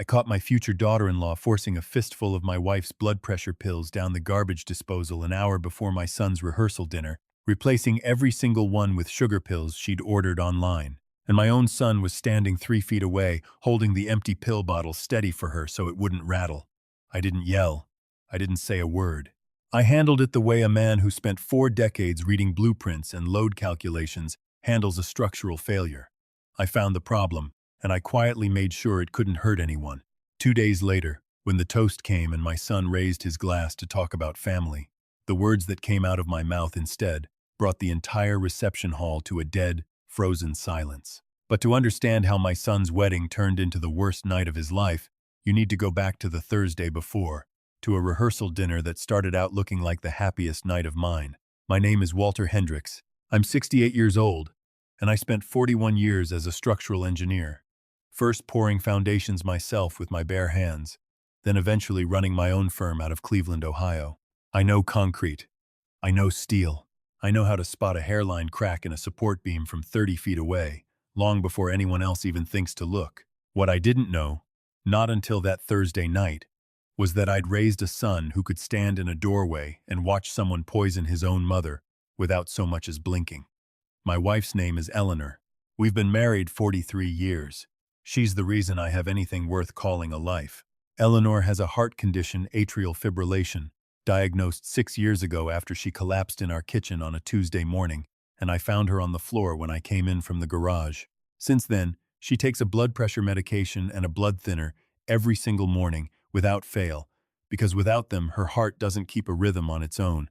I caught my future daughter-in-law forcing a fistful of my wife's blood pressure pills down the garbage disposal an hour before my son's rehearsal dinner, replacing every single one with sugar pills she'd ordered online. And my own son was standing 3 feet away, holding the empty pill bottle steady for her so it wouldn't rattle. I didn't yell. I didn't say a word. I handled it the way a man who spent 4 decades reading blueprints and load calculations handles a structural failure. I found the problem, and I quietly made sure it couldn't hurt anyone. 2 days later, when the toast came and my son raised his glass to talk about family, the words that came out of my mouth instead brought the entire reception hall to a dead, frozen silence. But to understand how my son's wedding turned into the worst night of his life, you need to go back to the Thursday before, to a rehearsal dinner that started out looking like the happiest night of mine. My name is Walter Hendricks. I'm 68 years old, and I spent 41 years as a structural engineer. First pouring foundations myself with my bare hands, then eventually running my own firm out of Cleveland, Ohio. I know concrete. I know steel. I know how to spot a hairline crack in a support beam from 30 feet away, long before anyone else even thinks to look. What I didn't know, not until that Thursday night, was that I'd raised a son who could stand in a doorway and watch someone poison his own mother without so much as blinking. My wife's name is Eleanor. We've been married 43 years. She's the reason I have anything worth calling a life. Eleanor has a heart condition, atrial fibrillation, diagnosed 6 years ago after she collapsed in our kitchen on a Tuesday morning, and I found her on the floor when I came in from the garage. Since then, she takes a blood pressure medication and a blood thinner every single morning without fail, because without them, her heart doesn't keep a rhythm on its own.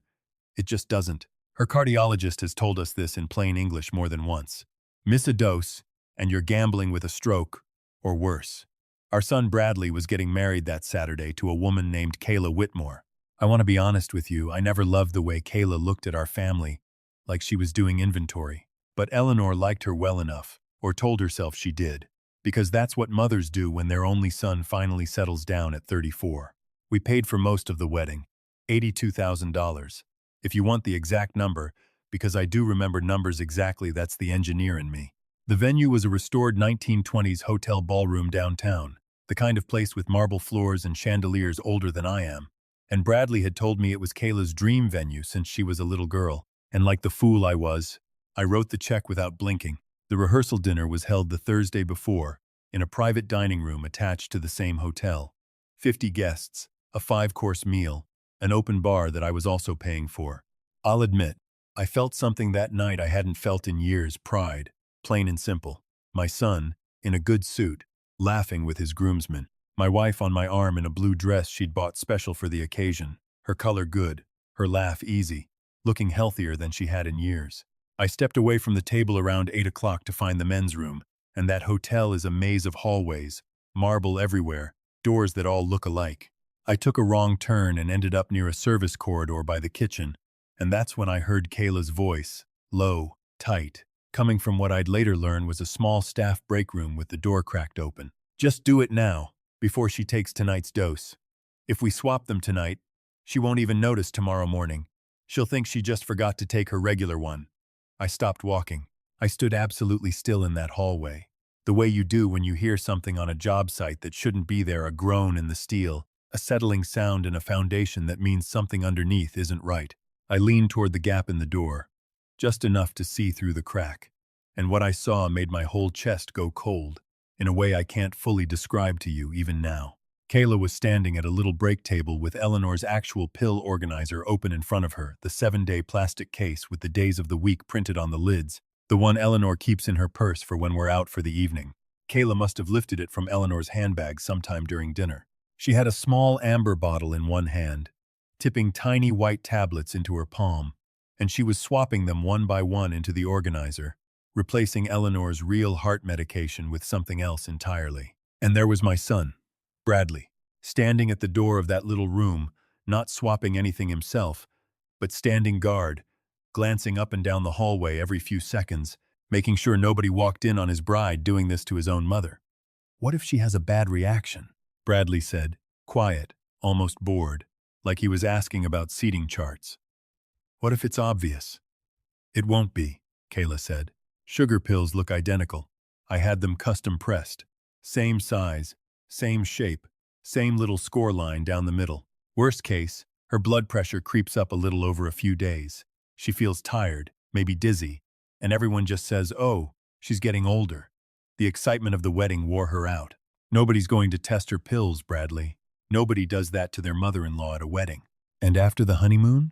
It just doesn't. Her cardiologist has told us this in plain English more than once. Miss a dose, and you're gambling with a stroke, or worse. Our son Bradley was getting married that Saturday to a woman named Kayla Whitmore. I want to be honest with you, I never loved the way Kayla looked at our family, like she was doing inventory. But Eleanor liked her well enough, or told herself she did, because that's what mothers do when their only son finally settles down at 34. We paid for most of the wedding, $82,000. If you want the exact number, because I do remember numbers exactly, that's the engineer in me. The venue was a restored 1920s hotel ballroom downtown, the kind of place with marble floors and chandeliers older than I am. And Bradley had told me it was Kayla's dream venue since she was a little girl. And like the fool I was, I wrote the check without blinking. The rehearsal dinner was held the Thursday before, in a private dining room attached to the same hotel. 50 guests, a 5-course meal, an open bar that I was also paying for. I'll admit, I felt something that night I hadn't felt in years: pride. Plain and simple. My son, in a good suit, laughing with his groomsmen. My wife on my arm in a blue dress she'd bought special for the occasion. Her color good, her laugh easy, looking healthier than she had in years. I stepped away from the table around 8 o'clock to find the men's room, and that hotel is a maze of hallways, marble everywhere, doors that all look alike. I took a wrong turn and ended up near a service corridor by the kitchen, and that's when I heard Kayla's voice, low, tight, coming from what I'd later learn was a small staff break room with the door cracked open. Just do it now, before she takes tonight's dose. If we swap them tonight, she won't even notice tomorrow morning. She'll think she just forgot to take her regular one. I stopped walking. I stood absolutely still in that hallway, the way you do when you hear something on a job site that shouldn't be there, a groan in the steel, a settling sound in a foundation that means something underneath isn't right. I leaned toward the gap in the door, just enough to see through the crack, and what I saw made my whole chest go cold, in a way I can't fully describe to you even now. Kayla was standing at a little break table with Eleanor's actual pill organizer open in front of her, the 7-day plastic case with the days of the week printed on the lids, the one Eleanor keeps in her purse for when we're out for the evening. Kayla must have lifted it from Eleanor's handbag sometime during dinner. She had a small amber bottle in one hand, tipping tiny white tablets into her palm, and she was swapping them one by one into the organizer, replacing Eleanor's real heart medication with something else entirely. And there was my son, Bradley, standing at the door of that little room, not swapping anything himself, but standing guard, glancing up and down the hallway every few seconds, making sure nobody walked in on his bride doing this to his own mother. What if she has a bad reaction? Bradley said, quiet, almost bored, like he was asking about seating charts. What if it's obvious? It won't be, Kayla said. Sugar pills look identical. I had them custom pressed. Same size, Same shape, same little score line down the middle. Worst case, her blood pressure creeps up a little over a few days. She feels tired, maybe dizzy, and everyone just says, "Oh, she's getting older." The excitement of the wedding wore her out. Nobody's going to test her pills, Bradley. Nobody does that to their mother-in-law at a wedding. And after the honeymoon?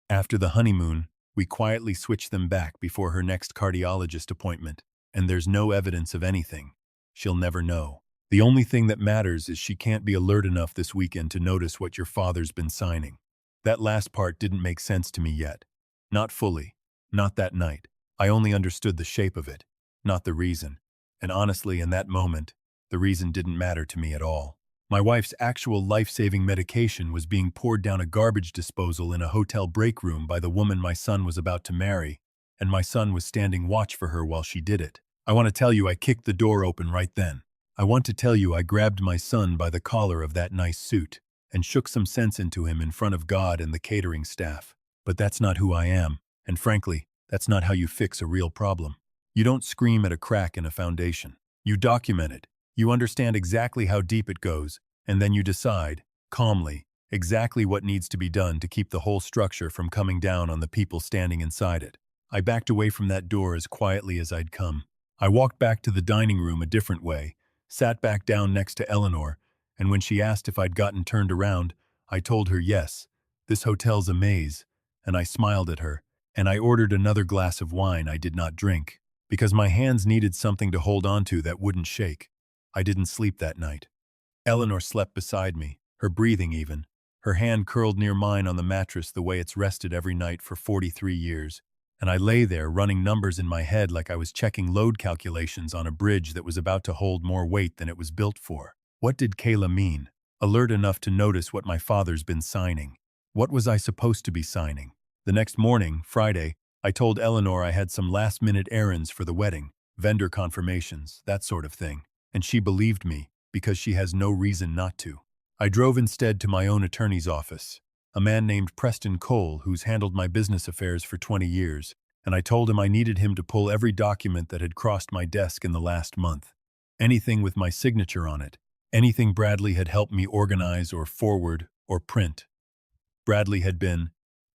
After the honeymoon, we quietly switch them back before her next cardiologist appointment, and there's no evidence of anything. She'll never know. The only thing that matters is she can't be alert enough this weekend to notice what your father's been signing. That last part didn't make sense to me yet. Not fully. Not that night. I only understood the shape of it, not the reason. And honestly, in that moment, the reason didn't matter to me at all. My wife's actual life-saving medication was being poured down a garbage disposal in a hotel break room by the woman my son was about to marry, and my son was standing watch for her while she did it. I want to tell you I kicked the door open right then. I want to tell you I grabbed my son by the collar of that nice suit and shook some sense into him in front of God and the catering staff. But that's not who I am, and frankly, that's not how you fix a real problem. You don't scream at a crack in a foundation. You document it. You understand exactly how deep it goes, and then you decide, calmly, exactly what needs to be done to keep the whole structure from coming down on the people standing inside it. I backed away from that door as quietly as I'd come. I walked back to the dining room a different way, sat back down next to Eleanor, and when she asked if I'd gotten turned around, I told her yes, this hotel's a maze, and I smiled at her, and I ordered another glass of wine I did not drink, because my hands needed something to hold on to that wouldn't shake. I didn't sleep that night. Eleanor slept beside me, her breathing even, her hand curled near mine on the mattress the way it's rested every night for 43 years, and I lay there running numbers in my head like I was checking load calculations on a bridge that was about to hold more weight than it was built for. What did Kayla mean? Alert enough to notice what my father's been signing. What was I supposed to be signing? The next morning, Friday, I told Eleanor I had some last-minute errands for the wedding, vendor confirmations, that sort of thing. And she believed me, because she has no reason not to. I drove instead to my own attorney's office, a man named Preston Cole who's handled my business affairs for 20 years, and I told him I needed him to pull every document that had crossed my desk in the last month. Anything with my signature on it. Anything Bradley had helped me organize or forward or print. Bradley had been,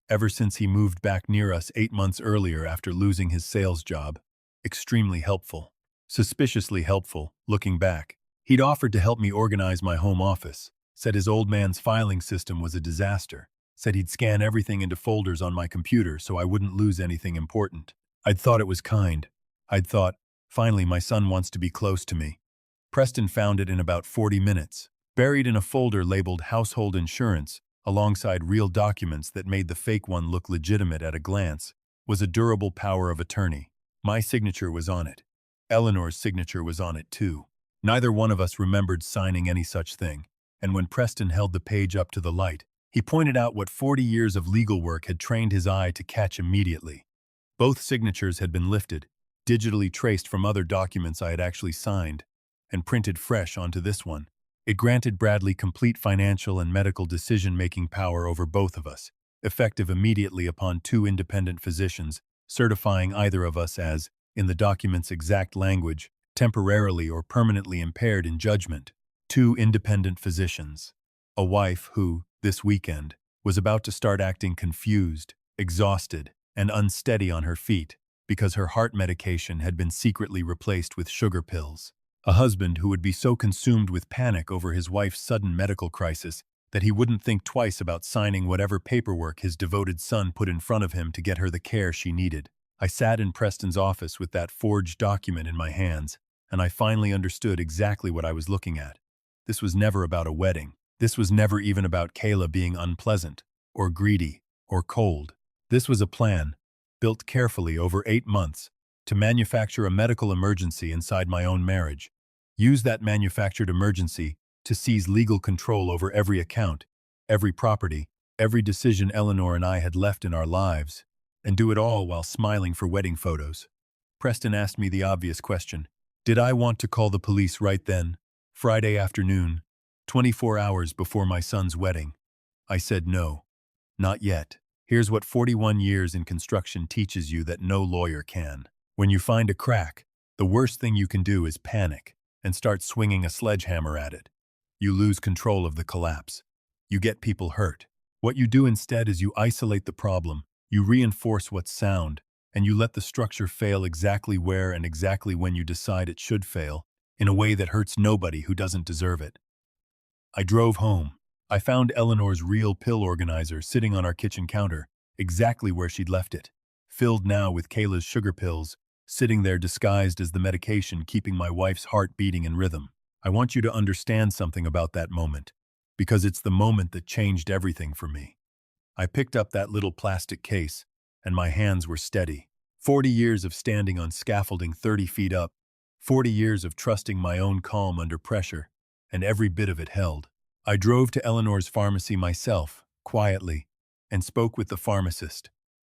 ever since he moved back near us 8 months earlier after losing his sales job, extremely helpful. Suspiciously helpful, looking back. He'd offered to help me organize my home office, said his old man's filing system was a disaster, said he'd scan everything into folders on my computer so I wouldn't lose anything important. I'd thought it was kind. I'd thought, finally my son wants to be close to me. Preston found it in about 40 minutes, buried in a folder labeled household insurance, alongside real documents that made the fake one look legitimate at a glance, was a durable power of attorney. My signature was on it. Eleanor's signature was on it too. Neither one of us remembered signing any such thing, and when Preston held the page up to the light, he pointed out what 40 years of legal work had trained his eye to catch immediately. Both signatures had been lifted, digitally traced from other documents I had actually signed, and printed fresh onto this one. It granted Bradley complete financial and medical decision-making power over both of us, effective immediately upon 2 independent physicians, certifying either of us as, in the document's exact language, temporarily or permanently impaired in judgment. 2 independent physicians. A wife who, this weekend, was about to start acting confused, exhausted, and unsteady on her feet because her heart medication had been secretly replaced with sugar pills. A husband who would be so consumed with panic over his wife's sudden medical crisis that he wouldn't think twice about signing whatever paperwork his devoted son put in front of him to get her the care she needed. I sat in Preston's office with that forged document in my hands, and I finally understood exactly what I was looking at. This was never about a wedding. This was never even about Kayla being unpleasant, or greedy, or cold. This was a plan, built carefully over 8 months, to manufacture a medical emergency inside my own marriage. Use that manufactured emergency to seize legal control over every account, every property, every decision Eleanor and I had left in our lives, and do it all while smiling for wedding photos. Preston asked me the obvious question. Did I want to call the police right then, Friday afternoon, 24 hours before my son's wedding? I said no. Not yet. Here's what 41 years in construction teaches you that no lawyer can. When you find a crack, the worst thing you can do is panic and start swinging a sledgehammer at it. You lose control of the collapse. You get people hurt. What you do instead is you isolate the problem, you reinforce what's sound, and you let the structure fail exactly where and exactly when you decide it should fail, in a way that hurts nobody who doesn't deserve it. I drove home. I found Eleanor's real pill organizer sitting on our kitchen counter, exactly where she'd left it, filled now with Kayla's sugar pills, sitting there disguised as the medication keeping my wife's heart beating in rhythm. I want you to understand something about that moment, because it's the moment that changed everything for me. I picked up that little plastic case, and my hands were steady. 40 years of standing on scaffolding 30 feet up, 40 years of trusting my own calm under pressure, and every bit of it held. I drove to Eleanor's pharmacy myself, quietly, and spoke with the pharmacist,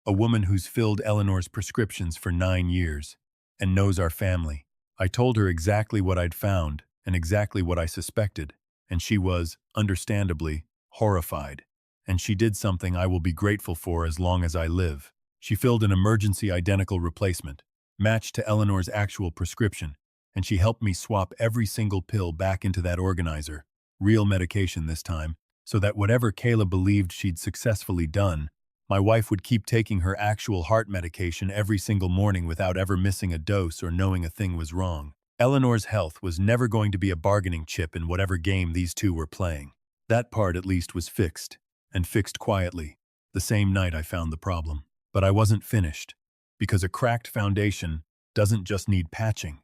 a woman who's filled Eleanor's prescriptions for 9 years, and knows our family. I told her exactly what I'd found, and exactly what I suspected, and she was, understandably, horrified. And she did something I will be grateful for as long as I live. She filled an emergency identical replacement, matched to Eleanor's actual prescription, and she helped me swap every single pill back into that organizer, real medication this time, so that whatever Kayla believed she'd successfully done, my wife would keep taking her actual heart medication every single morning without ever missing a dose or knowing a thing was wrong. Eleanor's health was never going to be a bargaining chip in whatever game these two were playing. That part at least was fixed, and fixed quietly, the same night I found the problem. But I wasn't finished, because a cracked foundation doesn't just need patching.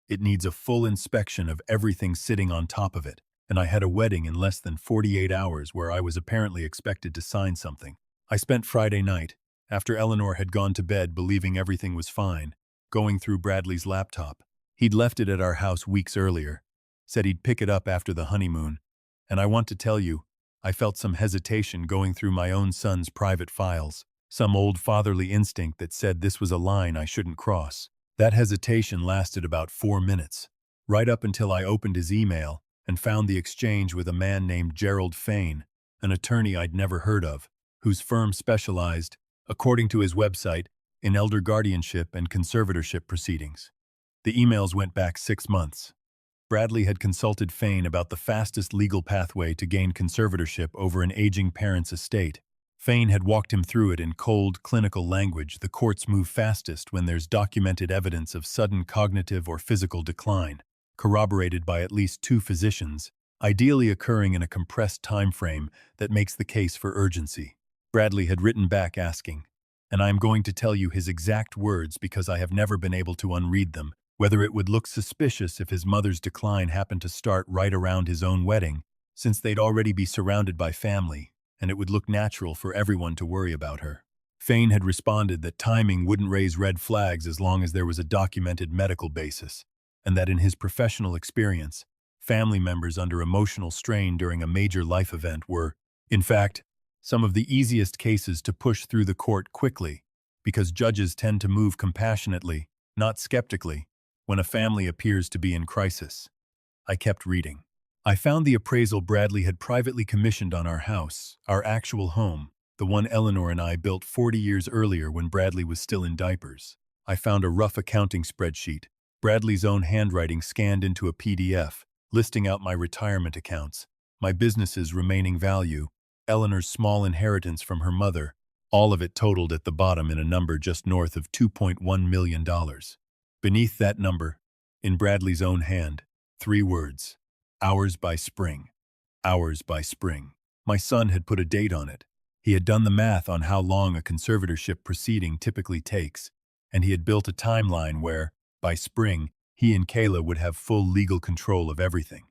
It needs a full inspection of everything sitting on top of it, and I had a wedding in less than 48 hours where I was apparently expected to sign something. I spent Friday night, after Eleanor had gone to bed believing everything was fine, going through Bradley's laptop. He'd left it at our house weeks earlier, said he'd pick it up after the honeymoon, and I want to tell you, I felt some hesitation going through my own son's private files, some old fatherly instinct that said this was a line I shouldn't cross. That hesitation lasted about 4 minutes, right up until I opened his email and found the exchange with a man named Gerald Fain, an attorney I'd never heard of, whose firm specialized, according to his website, in elder guardianship and conservatorship proceedings. The emails went back 6 months. Bradley had consulted Fain about the fastest legal pathway to gain conservatorship over an aging parent's estate. Fain had walked him through it in cold, clinical language. The courts move fastest when there's documented evidence of sudden cognitive or physical decline, corroborated by at least 2 physicians, ideally occurring in a compressed time frame that makes the case for urgency. Bradley had written back asking, and I am going to tell you his exact words because I have never been able to unread them, whether it would look suspicious if his mother's decline happened to start right around his own wedding, since they'd already be surrounded by family, and it would look natural for everyone to worry about her. Fain had responded that timing wouldn't raise red flags as long as there was a documented medical basis, and that in his professional experience, family members under emotional strain during a major life event were, in fact, some of the easiest cases to push through the court quickly, because judges tend to move compassionately, not skeptically, when a family appears to be in crisis. I kept reading. I found the appraisal Bradley had privately commissioned on our house, our actual home, the one Eleanor and I built 40 years earlier when Bradley was still in diapers. I found a rough accounting spreadsheet, Bradley's own handwriting scanned into a PDF, listing out my retirement accounts, my business's remaining value, Eleanor's small inheritance from her mother, all of it totaled at the bottom in a number just north of $2.1 million. Beneath that number, in Bradley's own hand, 3 words, hours by spring, hours by spring. My son had put a date on it. He had done the math on how long a conservatorship proceeding typically takes, and he had built a timeline where, by spring, he and Kayla would have full legal control of everything.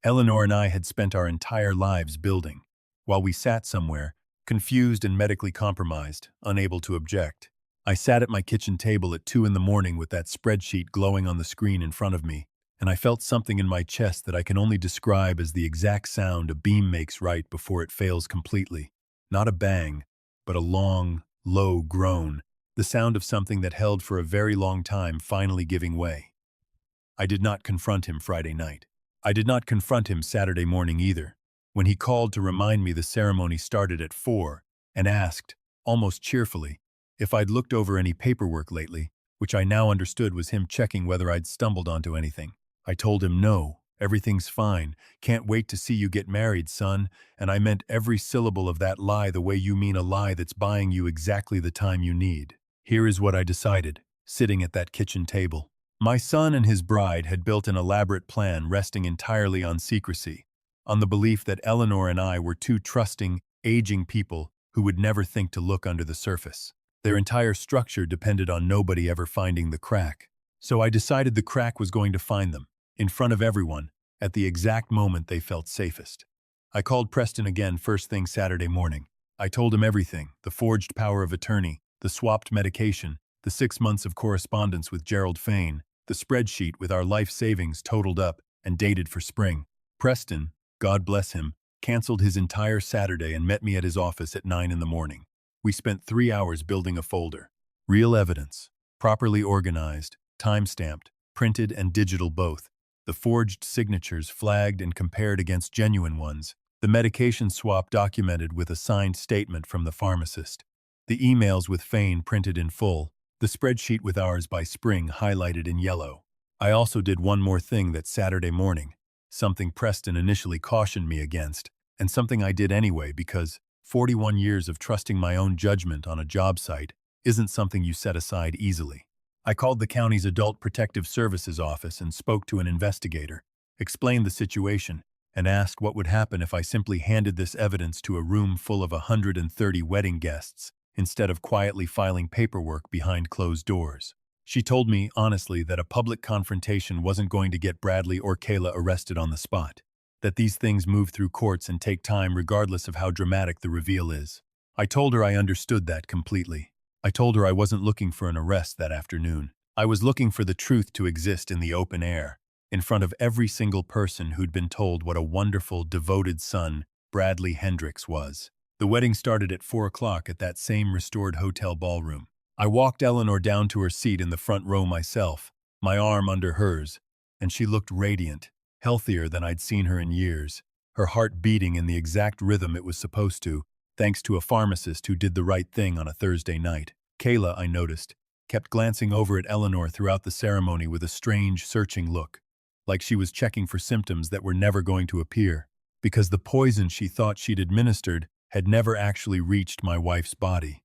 Eleanor and I had spent our entire lives building, while we sat somewhere, confused and medically compromised, unable to object. I sat at my kitchen table at 2 in the morning with that spreadsheet glowing on the screen in front of me, and I felt something in my chest that I can only describe as the exact sound a beam makes right before it fails completely. Not a bang, but a long, low groan, the sound of something that held for a very long time finally giving way. I did not confront him Friday night. I did not confront him Saturday morning either, when he called to remind me the ceremony started at 4 and asked, almost cheerfully, if I'd looked over any paperwork lately, which I now understood was him checking whether I'd stumbled onto anything. I told him no, Everything's fine. Can't wait to see you get married, son. And I meant every syllable of that lie the way you mean a lie that's buying you exactly the time you need. Here is what I decided, sitting at that kitchen table. My son and his bride had built an elaborate plan resting entirely on secrecy, on the belief that Eleanor and I were two trusting, aging people who would never think to look under the surface. Their entire structure depended on nobody ever finding the crack. So I decided the crack was going to find them, in front of everyone, at the exact moment they felt safest. I called Preston again first thing Saturday morning. I told him everything: the forged power of attorney, the swapped medication, the 6 months of correspondence with Gerald Fain, the spreadsheet with our life savings totaled up and dated for spring. Preston, God bless him, canceled his entire Saturday and met me at his office at 9 in the morning. We spent 3 hours building a folder. Real evidence, properly organized, time-stamped, printed and digital both. The forged signatures flagged and compared against genuine ones. The medication swap documented with a signed statement from the pharmacist. The emails with Fain printed in full. The spreadsheet with ours by spring highlighted in yellow. I also did one more thing that Saturday morning, something Preston initially cautioned me against, and something I did anyway because 41 years of trusting my own judgment on a job site isn't something you set aside easily. I called the county's Adult Protective Services office and spoke to an investigator, explained the situation, and asked what would happen if I simply handed this evidence to a room full of 130 wedding guests instead of quietly filing paperwork behind closed doors. She told me, honestly, that a public confrontation wasn't going to get Bradley or Kayla arrested on the spot, that these things move through courts and take time regardless of how dramatic the reveal is. I told her I understood that completely. I told her I wasn't looking for an arrest that afternoon. I was looking for the truth to exist in the open air, in front of every single person who'd been told what a wonderful, devoted son Bradley Hendricks was. The wedding started at 4 o'clock at that same restored hotel ballroom. I walked Eleanor down to her seat in the front row myself, my arm under hers, and she looked radiant, healthier than I'd seen her in years, her heart beating in the exact rhythm it was supposed to, thanks to a pharmacist who did the right thing on a Thursday night. Kayla, I noticed, kept glancing over at Eleanor throughout the ceremony with a strange, searching look, like she was checking for symptoms that were never going to appear, because the poison she thought she'd administered had never actually reached my wife's body.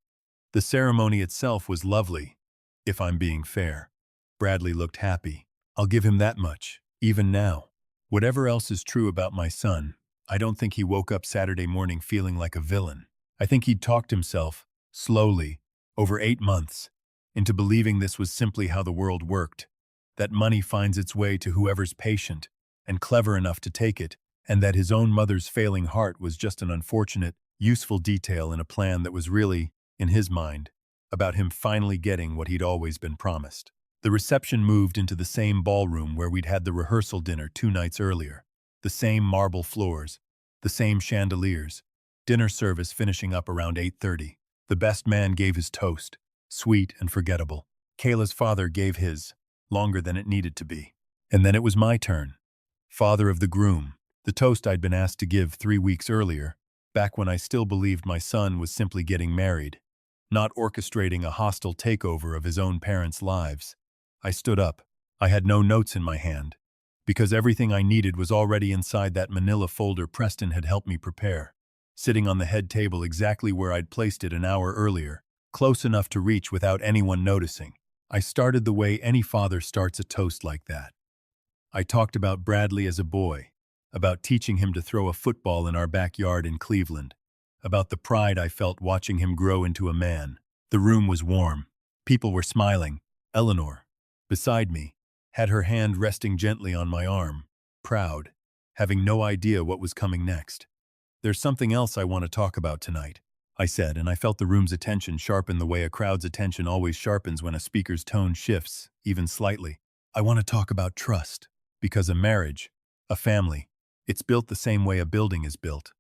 The ceremony itself was lovely, if I'm being fair. Bradley looked happy. I'll give him that much, even now. Whatever else is true about my son, I don't think he woke up Saturday morning feeling like a villain. I think he'd talked himself, slowly, over 8 months, into believing this was simply how the world worked, that money finds its way to whoever's patient and clever enough to take it, and that his own mother's failing heart was just an unfortunate, useful detail in a plan that was really, in his mind, about him finally getting what he'd always been promised. The reception moved into the same ballroom where we'd had the rehearsal dinner 2 nights earlier. The same marble floors, the same chandeliers, dinner service finishing up around 8:30. The best man gave his toast, sweet and forgettable. Kayla's father gave his, longer than it needed to be. And then it was my turn. Father of the groom, the toast I'd been asked to give 3 weeks earlier, back when I still believed my son was simply getting married, not orchestrating a hostile takeover of his own parents' lives. I stood up. I had no notes in my hand, because everything I needed was already inside that manila folder Preston had helped me prepare, sitting on the head table exactly where I'd placed it an hour earlier, close enough to reach without anyone noticing. I started the way any father starts a toast like that. I talked about Bradley as a boy, about teaching him to throw a football in our backyard in Cleveland, about the pride I felt watching him grow into a man. The room was warm. People were smiling. Eleanor, beside me, had her hand resting gently on my arm, proud, having no idea what was coming next. There's something else I want to talk about tonight, I said, and I felt the room's attention sharpen the way a crowd's attention always sharpens when a speaker's tone shifts, even slightly. I want to talk about trust, because a marriage, a family, it's built the same way a building is built.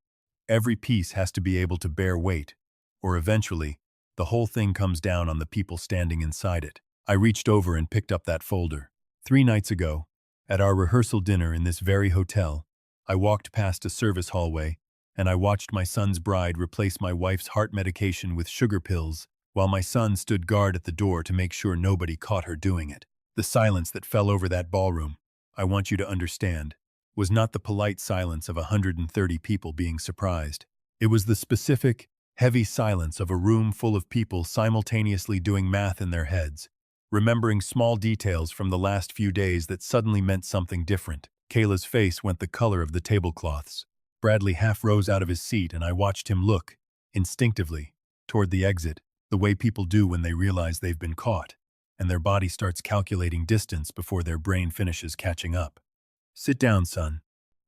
Every piece has to be able to bear weight, or eventually, the whole thing comes down on the people standing inside it. I reached over and picked up that folder. 3 nights ago, at our rehearsal dinner in this very hotel, I walked past a service hallway, and I watched my son's bride replace my wife's heart medication with sugar pills, while my son stood guard at the door to make sure nobody caught her doing it. The silence that fell over that ballroom, I want you to understand, was not the polite silence of 130 people being surprised. It was the specific, heavy silence of a room full of people simultaneously doing math in their heads, remembering small details from the last few days that suddenly meant something different. Kayla's face went the color of the tablecloths. Bradley half rose out of his seat and I watched him look, instinctively, toward the exit, the way people do when they realize they've been caught, and their body starts calculating distance before their brain finishes catching up. "Sit down, son,"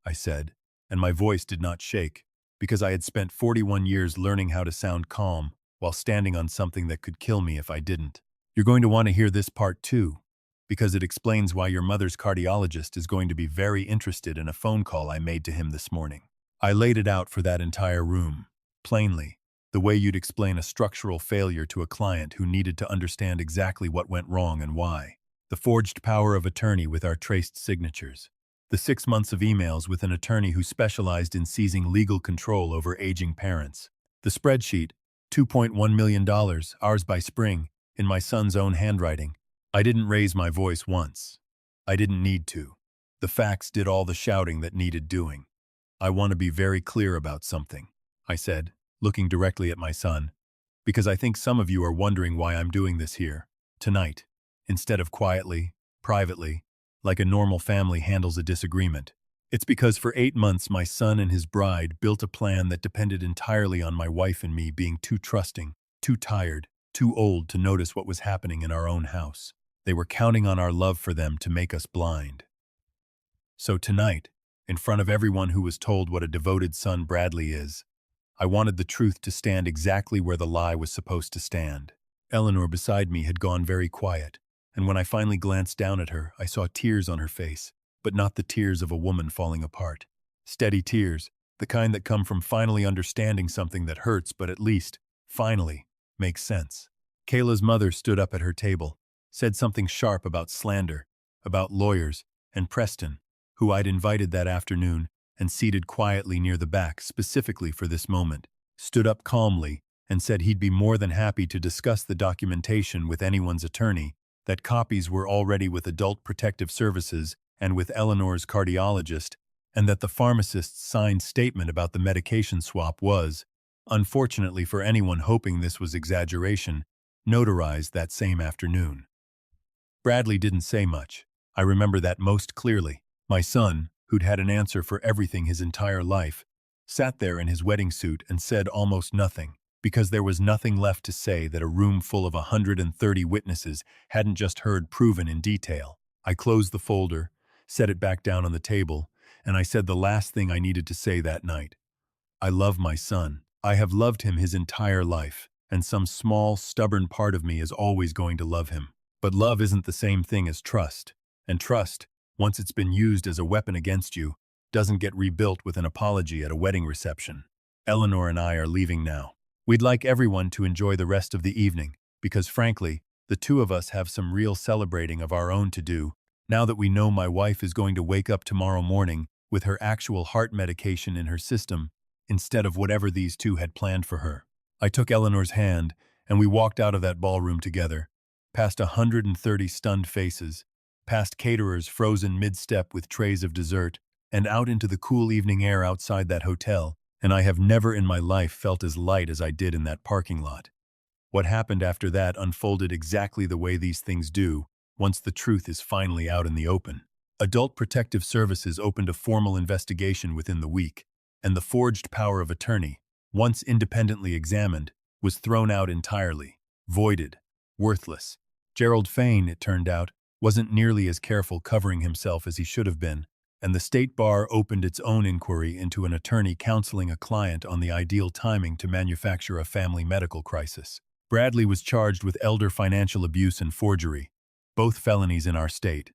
I said, and my voice did not shake, because I had spent 41 years learning how to sound calm while standing on something that could kill me if I didn't. "You're going to want to hear this part too, because it explains why your mother's cardiologist is going to be very interested in a phone call I made to him this morning." I laid it out for that entire room, plainly, the way you'd explain a structural failure to a client who needed to understand exactly what went wrong and why. The forged power of attorney with our traced signatures. The 6 months of emails with an attorney who specialized in seizing legal control over aging parents. The spreadsheet, $2.1 million, ours by spring, in my son's own handwriting. I didn't raise my voice once. I didn't need to. The facts did all the shouting that needed doing. "I want to be very clear about something," I said, looking directly at my son, "because I think some of you are wondering why I'm doing this here, tonight, instead of quietly, privately, like a normal family handles a disagreement. It's because for 8 months my son and his bride built a plan that depended entirely on my wife and me being too trusting, too tired, too old to notice what was happening in our own house. They were counting on our love for them to make us blind. So tonight, in front of everyone who was told what a devoted son Bradley is, I wanted the truth to stand exactly where the lie was supposed to stand." Eleanor beside me had gone very quiet, and when I finally glanced down at her, I saw tears on her face, but not the tears of a woman falling apart. Steady tears, the kind that come from finally understanding something that hurts but at least, finally, makes sense. Kayla's mother stood up at her table, said something sharp about slander, about lawyers, and Preston, who I'd invited that afternoon and seated quietly near the back specifically for this moment, stood up calmly and said he'd be more than happy to discuss the documentation with anyone's attorney, that copies were already with Adult Protective Services and with Eleanor's cardiologist, and that the pharmacist's signed statement about the medication swap was, unfortunately for anyone hoping this was exaggeration, notarized that same afternoon. Bradley didn't say much. I remember that most clearly. My son, who'd had an answer for everything his entire life, sat there in his wedding suit and said almost nothing, because there was nothing left to say that a room full of 130 witnesses hadn't just heard proven in detail. I closed the folder, set it back down on the table, and I said the last thing I needed to say that night. I love my son. I have loved him his entire life, and some small, stubborn part of me is always going to love him. But love isn't the same thing as trust, and trust, once it's been used as a weapon against you, doesn't get rebuilt with an apology at a wedding reception. Eleanor and I are leaving now. We'd like everyone to enjoy the rest of the evening, because frankly, the two of us have some real celebrating of our own to do, now that we know my wife is going to wake up tomorrow morning with her actual heart medication in her system, instead of whatever these two had planned for her. I took Eleanor's hand, and we walked out of that ballroom together, past 130 stunned faces, past caterers frozen mid-step with trays of dessert, and out into the cool evening air outside that hotel, and I have never in my life felt as light as I did in that parking lot. What happened after that unfolded exactly the way these things do once the truth is finally out in the open. Adult Protective Services opened a formal investigation within the week, and the forged power of attorney, once independently examined, was thrown out entirely, voided, worthless. Gerald Fain, it turned out, wasn't nearly as careful covering himself as he should have been, and the State Bar opened its own inquiry into an attorney counseling a client on the ideal timing to manufacture a family medical crisis. Bradley was charged with elder financial abuse and forgery, both felonies in our state.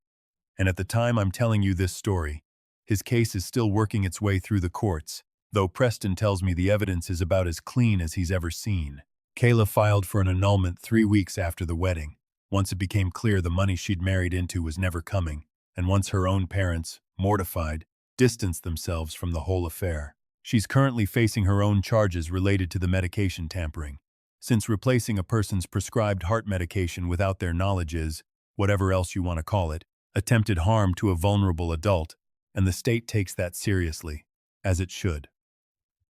And at the time I'm telling you this story, his case is still working its way through the courts, though Preston tells me the evidence is about as clean as he's ever seen. Kayla filed for an annulment 3 weeks after the wedding, once it became clear the money she'd married into was never coming, and once her own parents, mortified, distanced themselves from the whole affair. She's currently facing her own charges related to the medication tampering, since replacing a person's prescribed heart medication without their knowledge is, whatever else you want to call it, attempted harm to a vulnerable adult, and the state takes that seriously, as it should.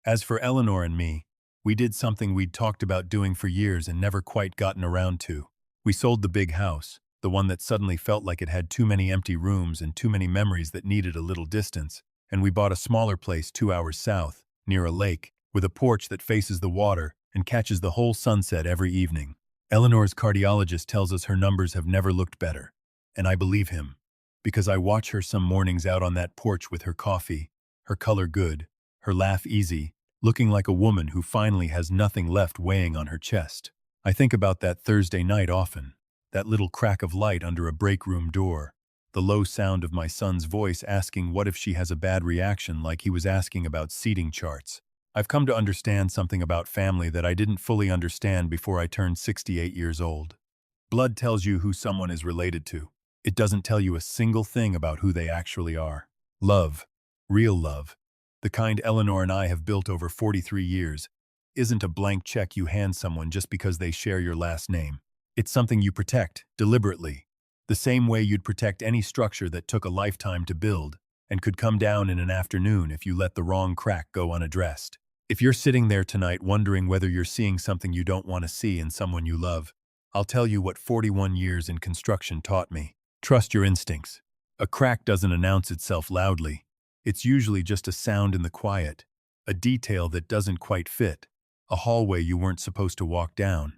As for Eleanor and me, we did something we'd talked about doing for years and never quite gotten around to. We sold the big house, the one that suddenly felt like it had too many empty rooms and too many memories that needed a little distance, and we bought a smaller place 2 hours south, near a lake, with a porch that faces the water and catches the whole sunset every evening. Eleanor's cardiologist tells us her numbers have never looked better, and I believe him, because I watch her some mornings out on that porch with her coffee, her color good, her laugh easy, looking like a woman who finally has nothing left weighing on her chest. I think about that Thursday night often, that little crack of light under a break room door, the low sound of my son's voice asking what if she has a bad reaction like he was asking about seating charts. I've come to understand something about family that I didn't fully understand before I turned 68 years old. Blood tells you who someone is related to. It doesn't tell you a single thing about who they actually are. Love, real love, the kind Eleanor and I have built over 43 years, isn't a blank check you hand someone just because they share your last name. It's something you protect, deliberately, the same way you'd protect any structure that took a lifetime to build and could come down in an afternoon if you let the wrong crack go unaddressed. If you're sitting there tonight wondering whether you're seeing something you don't want to see in someone you love, I'll tell you what 41 years in construction taught me. Trust your instincts. A crack doesn't announce itself loudly. It's usually just a sound in the quiet, a detail that doesn't quite fit, a hallway you weren't supposed to walk down.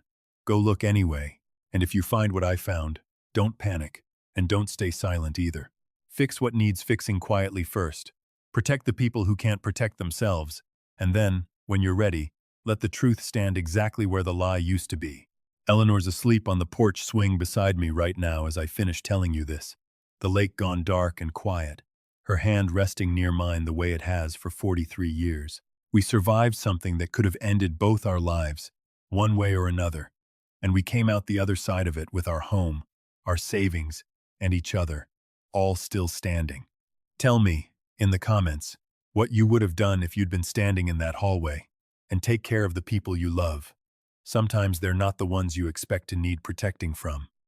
Go look anyway, and if you find what I found, don't panic, and don't stay silent either. Fix what needs fixing quietly first. Protect the people who can't protect themselves, and then, when you're ready, let the truth stand exactly where the lie used to be. Eleanor's asleep on the porch swing beside me right now as I finish telling you this, the lake gone dark and quiet, her hand resting near mine the way it has for 43 years. We survived something that could have ended both our lives, one way or another, and we came out the other side of it with our home, our savings, and each other, all still standing. Tell me, in the comments, what you would have done if you'd been standing in that hallway, and take care of the people you love. Sometimes they're not the ones you expect to need protecting from.